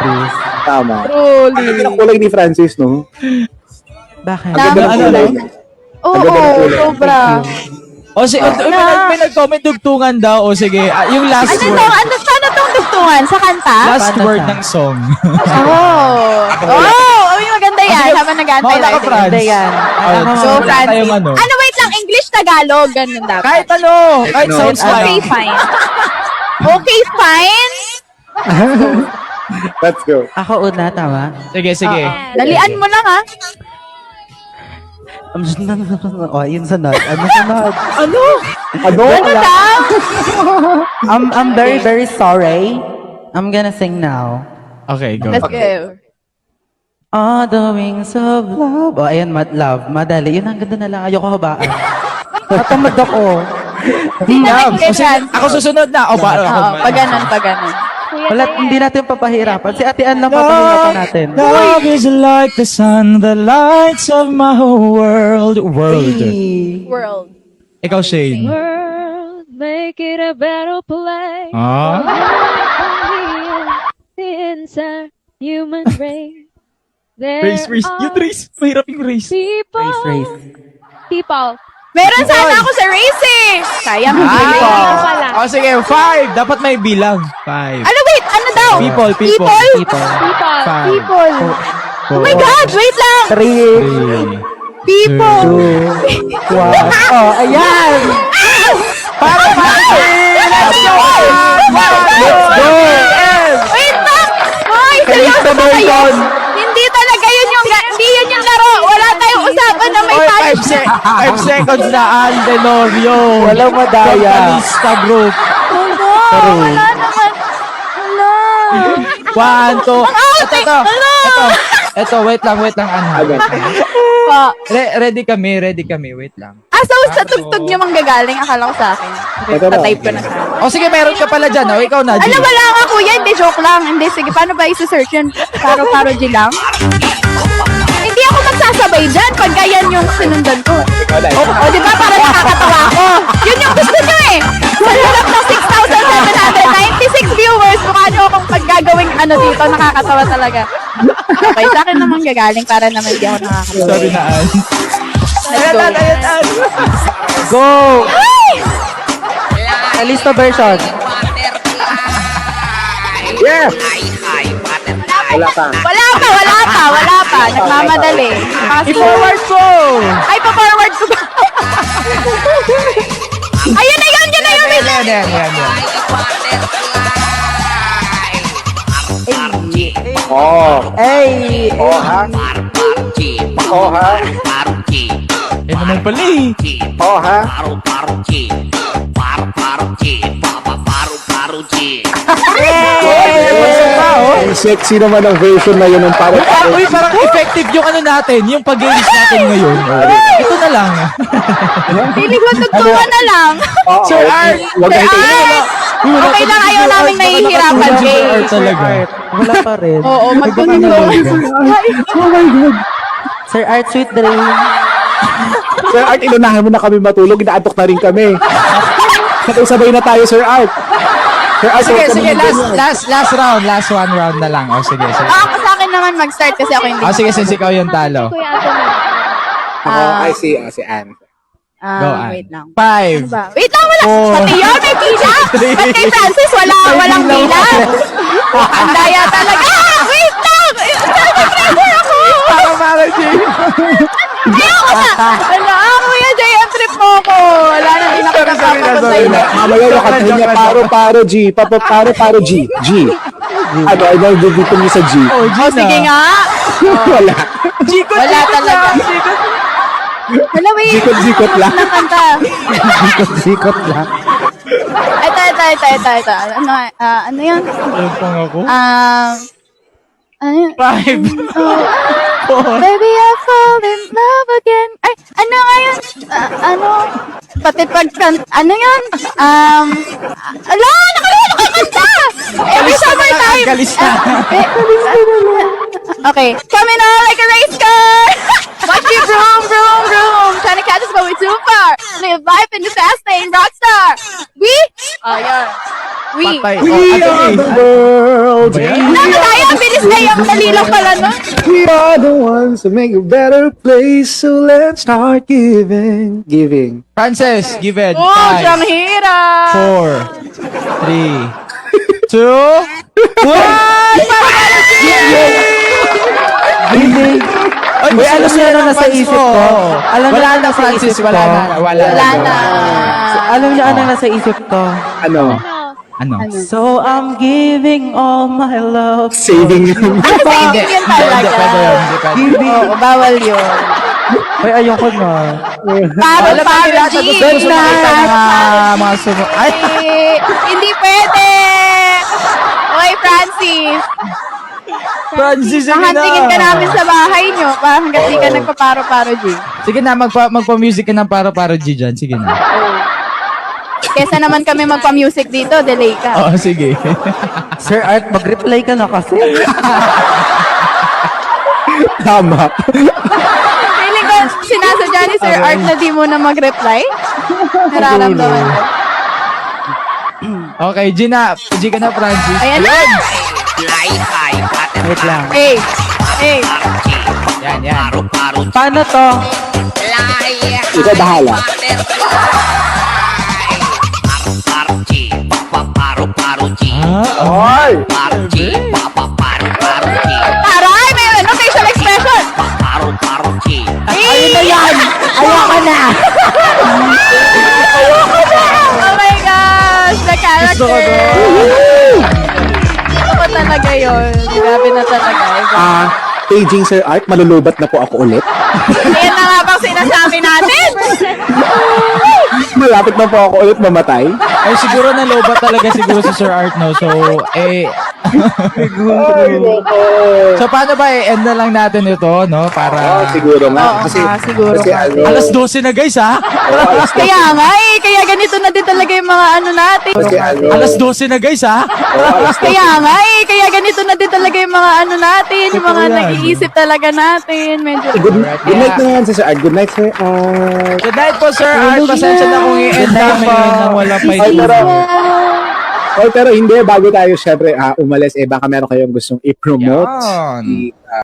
Paris. Tama. Truly. Ang ganda ng kulay ni Francis, no? Bakit? Ang ganda ng kulay. Oo, Ang ganda ng kulay. sobra. O sige, may nag-comment dugtungan daw. O sige, yung last Ano to? word. Paano tong dugtungan? Sa kanta? Last Paano word siya? ng song. Uy, maganda yan. Sige, Habang nag-aantay mauna ka, natin. Franz. Hindi yan. Oh, So, wala Francis. tayong ano. Wait lang. English, Tagalog. Ganun dapat. Kahit ano. Kahit ano. sounds Okay, like. fine. Okay, fine. Let's go. Ako una, tama? Sige, sige. Dalian mo lang, ha? Oh, yun sunod. Ano sunod? Ano? Ano daw? I'm very, very sorry. I'm gonna sing now. Okay, go. Let's go. On the wings of love. Oh, ayan, love. Madali. Yun, ang ganda na lang. Ayoko habaan. Natamad ako. Love. O, sige, Ganyan. ako susunod na. O, ba? Oo, pag ganun. Wala, hindi natin papahirapan. Si Ate Ann lang papahirapan natin. Love is like the sun, the lights of my whole world. Hey. World. Ikaw, Shane. World, make it a better place. Ah? The inside human race. There Race. are Yung race. Mahirap yung race. people. Race. People. Meron sana ako sa race eh. Sayang, hindi ko. pala. O, sige, 5. Dapat may bilang. 5. Ano, wait, ano daw? People. People. People. 5. People. Oh my God, wait lang. 3. People. Wow. Oh, ayan. Para party! Let's go! Let's go. Wait lang. Hoy, seryoso ba kayo? Hindi talaga hindi yun yung laro. Wala tayong usapan na may Oy, punch. 5 seconds na Andenorio. Walang madaya. Totalista group. Wala naman. Wala. 1, 2. ate, Ito, wait lang, Anha. Pa. Ready kami, wait lang. So sa tugtog nyo manggagaling, akala ko sa akin. Ito na. Pa-type ko na sana. O sige, meron ka pala dyan. O, ikaw na, G. Wala nga kuya, hindi joke lang. Hindi, sige, paano ba isa-search yun? Paro-paro G lang? Hindi ako magsasabay dyan pag ganyan yung sinundan ko. O, di ba, para nakakatawa ako. Yun yung gusto nyo eh. Sa harap ng 6,796 viewers, mukha nyo akong paggagawing ano dito, nakakatawa talaga. Okay, sa akin naman gagaling para naman di ako nakakatawa. Sorry na, An. Let's go. Go. Ay! Kalista version. Yeah! Wala pa. Wala pa. Nagmamadali. I-forward ko! Ay, pa-forward ko ba? Ayun na yun! Yan. Oh. Hey. Oh, ha? Oh, ha? Eh naman pala eh. Oh, ha? Ang sexy naman ang version na yun ng parang... Uy, parang effective yung ano natin, yung pag-release natin ngayon. Ito na lang. Piling ko tugtungan na lang. Sir Art! Wag na ito. Okay lang, ayaw namin nahihirapan, Jay. Art talaga. Wala pa rin. Oo, magtutulungan. Sir Art, sweet dream. Sir Art, ilunahan mo na kami matulog. Inaantok na rin kami. Sabay na tayo, Sir Art. Sir Art, Sige, huwag kami ganyan. last round. Last one round na lang. O, sige. Ako sa akin naman mag-start kasi ako hindi. O, sige, since ikaw yung talo. Kuya Anthony. Ako, I see, si Anne. Go, Ann. Wait lang. 5. Wait lang, wala. Pati yun, may pila. Ba't kay Francis, walang pila? Ang daya talaga. Wait lang. Pressure ako. Para, Jay. Ayoko na. Wala, kuya Jay, ang trip mo ko. Wala na din ako nakakapag sa iyo. Mamaya yung kantahin niya, paro, G. Paro, G. G. Ano, ay dito niyo sa G. Oh, G na. Sige nga. Wala. Wala talaga. Wala, wait. Zikot lang. Ng kanta. Zikot lang. Ito. Ano yan? Ayun pang ako. Ano yun? 5. Baby, I fall in love again. Ay, ano nga yun? Pati ano yun? Nakalimutan ko kanta! Every summertime! Kalista. Okay. Coming on like a race car! Watch me vroom, vroom, vroom! Trying to catch us going too far! Live life in the fast lane, rockstar! We? Oh, yun. We. Patay. We Oh, are Anthony. the world. Ba yan? Nakakadaya, ang bilis ang dali lang pala nun. We are the ones who make a better place, so let's start giving. Giving. Frances, give it. Oh, siyang hirap. 4, 3, 2, 1. Uy, alam niyo ano nasa isip ko? Alam niyo Wala ano na, nasa Francis. isip Wala ko? na. Wala Wala na. na. Alam niyo ano nasa isip ko? Ano? Ano? So I'm giving all my love. Saving yun. Saving yun talaga. Hindi pwede yun. Hindi pwede. Giving. Oo, bawal yun. Uy, ayoko na. Para, para, Gusto makita mga sumo. Ay! Hindi pwede. Oy, Francis. Francis, sige na. Mahantingin ka namin sa bahay nyo. Hanggat di ka nagpaparo-paro, G. Sige na, magpa-music ka ng paro-paro G dyan. Sige na. Kesa naman kami magpa-music dito, delay ka. Oo, sige. Sir Art, mag-reply ka na kasi. Tama. Feeling ko, sinasadya ni Sir Art na di mo na mag-reply. Nararamdaman ko. Okay, G ka na, Francis. Ayan na! Wait lang. Hey! Hey! Yan, yan. Paano to? Ikaw bahala. Ah, Ay! Taray! May ano, facial expression! Ayun na yan! Ayoko na! Oh my gosh! The Gusto ko character! to. Gusto ko talaga yun. Grabe na talaga. Paging Sir Art, malulubat na po ako ulit. Ayan na nga bang sinasabi natin? Malapit na po ako ulit mamatay. Ay, siguro naloba talaga siguro si Sir Art, no? So, so paano ba end na lang natin ito, no? Para... Siguro nga. Oo, siguro Kasi nga. ano, Alas 12 na, guys, ha? Kaya nga eh. Kaya ganito na din talaga yung mga ano natin. kasi ano, Alas 12 na, guys, ha? Kaya nga eh. Kaya ganito na din talaga yung mga ano natin. Yung mga yan. nag-iisip talaga natin. Medyo... good night na yan, Sir Art. Good night, Sir Art. Good night po, Sir Art. Pasensya na kung i-end namin yun nang walang may Ay, pero, Yeah. pero hindi, bago tayo syempre umalis, baka meron kayong gustong i-promote. Yan.